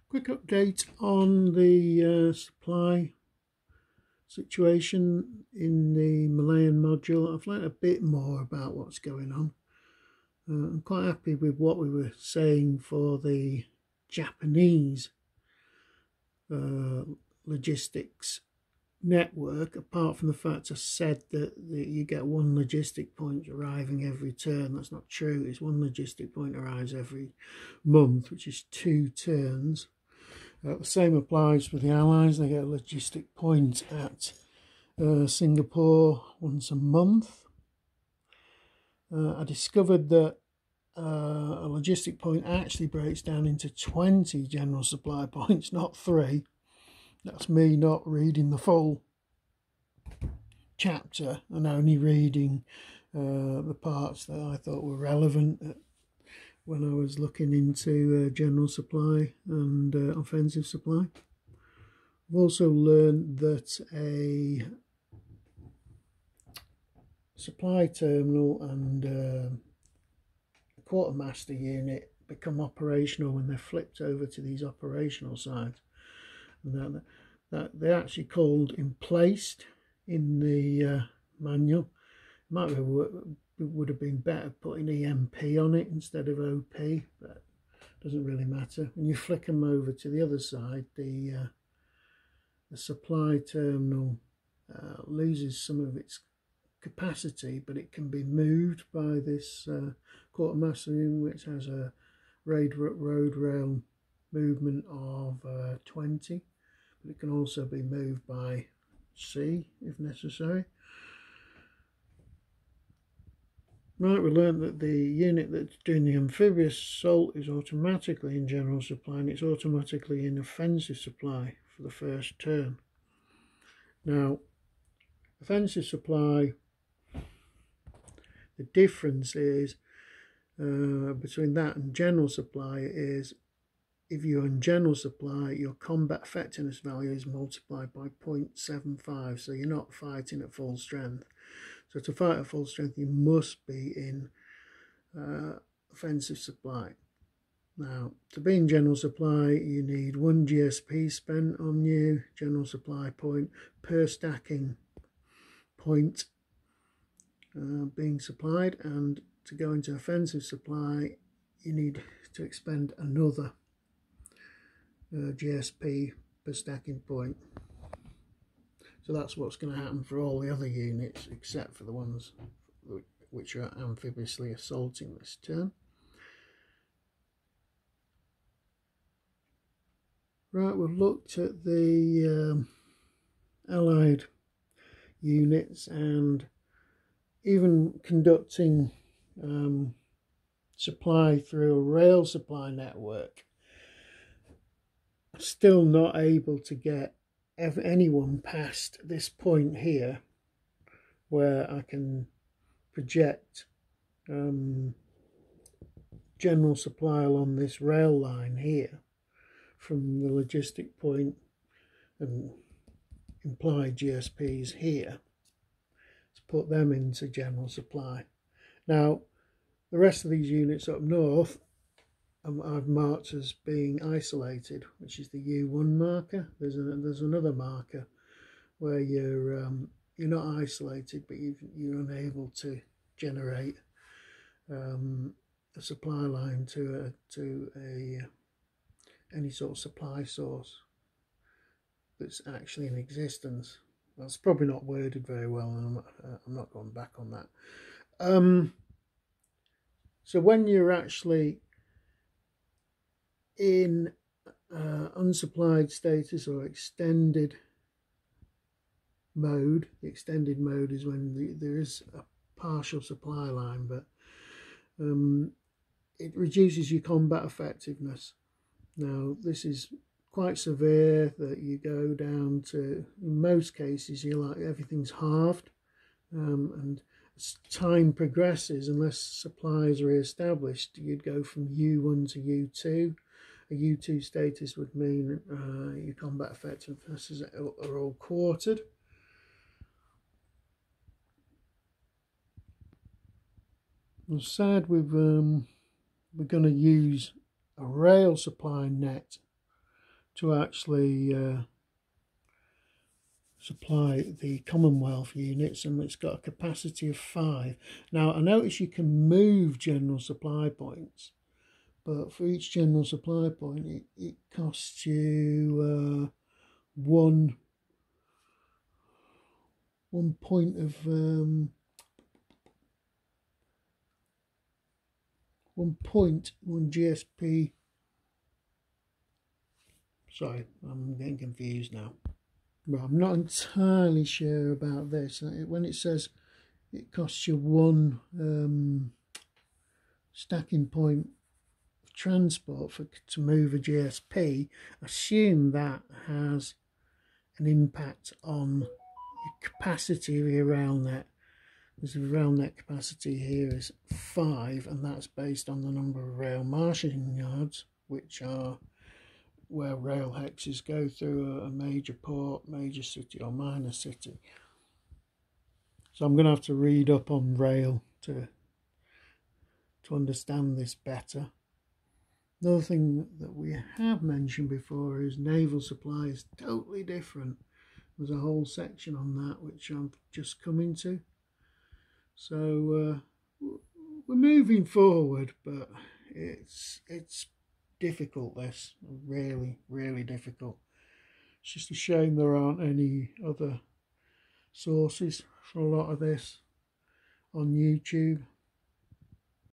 Quick update on the supply situation in the Malayan module. I've learned a bit more about what's going on. I'm quite happy with what we were saying for the Japanese logistics network, apart from the fact I said that you get one logistic point arriving every turn. That's not true. It's one logistic point arrives every month, which is 2 turns. The same applies for the Allies. They get a logistic point at Singapore once a month. I discovered that a logistic point actually breaks down into 20 general supply points, not 3. That's me not reading the full chapter and only reading the parts that I thought were relevant when I was looking into general supply and offensive supply. I've also learned that a supply terminal and a quartermaster unit become operational when they're flipped over to these operational sides, and that they're actually called emplaced in the manual. Might be, would have been better putting EMP on it instead of OP, but it doesn't really matter. When you flick them over to the other side, the supply terminal loses some of its capacity, but it can be moved by this quartermaster unit, which has a road rail movement of 20, but it can also be moved by sea if necessary. Right, we learned that the unit that's doing the amphibious assault is automatically in general supply, and it's automatically in offensive supply for the first turn. Now, offensive supply, the difference is between that and general supply is if you're in general supply, your combat effectiveness value is multiplied by 0.75, so you're not fighting at full strength. So to fight at full strength, you must be in offensive supply. Now, to be in general supply, you need 1 GSP spent on you, general supply point, per stacking point being supplied, and to go into offensive supply, you need to expend another GSP per stacking point. So that's what's going to happen for all the other units except for the ones which are amphibiously assaulting this turn. Right, we've looked at the Allied units, and even conducting supply through a rail supply network, still not able to get anyone past this point here where I can project general supply along this rail line here from the logistic point and implied GSPs here to put them into general supply. Now, the rest of these units up north I've marked as being isolated, which is the U1 marker. There's another marker where you're not isolated, but you're unable to generate a supply line to any sort of supply source that's actually in existence. That's probably not worded very well, and I'm not going back on that. So when you're actually in unsupplied status or extended mode, the extended mode is when there is a partial supply line, but it reduces your combat effectiveness. Now, this is quite severe, that you go down to, in most cases, everything's halved, and as time progresses, unless supply is re-established, you'd go from U1 to U2. A U2 status would mean your combat effectivenesses are all quartered. As I said, we're going to use a rail supply net to actually supply the Commonwealth units, and it's got a capacity of 5. Now I notice you can move general supply points, but for each general supply point it costs you one point of 1 GSP. Sorry, I'm getting confused now. But I'm not entirely sure about this. When it says it costs you 1 stacking point of transport to move a GSP, assume that has an impact on your capacity around that. Because the rail net capacity here is 5, and that's based on the number of rail marshalling yards, which are where rail hexes go through a major port, major city or minor city. So I'm going to have to read up on rail to understand this better. Another thing that we have mentioned before is naval supply is totally different. There's a whole section on that which I'm just coming to. So we're moving forward, but it's difficult. This really difficult. It's just a shame there aren't any other sources for a lot of this on YouTube.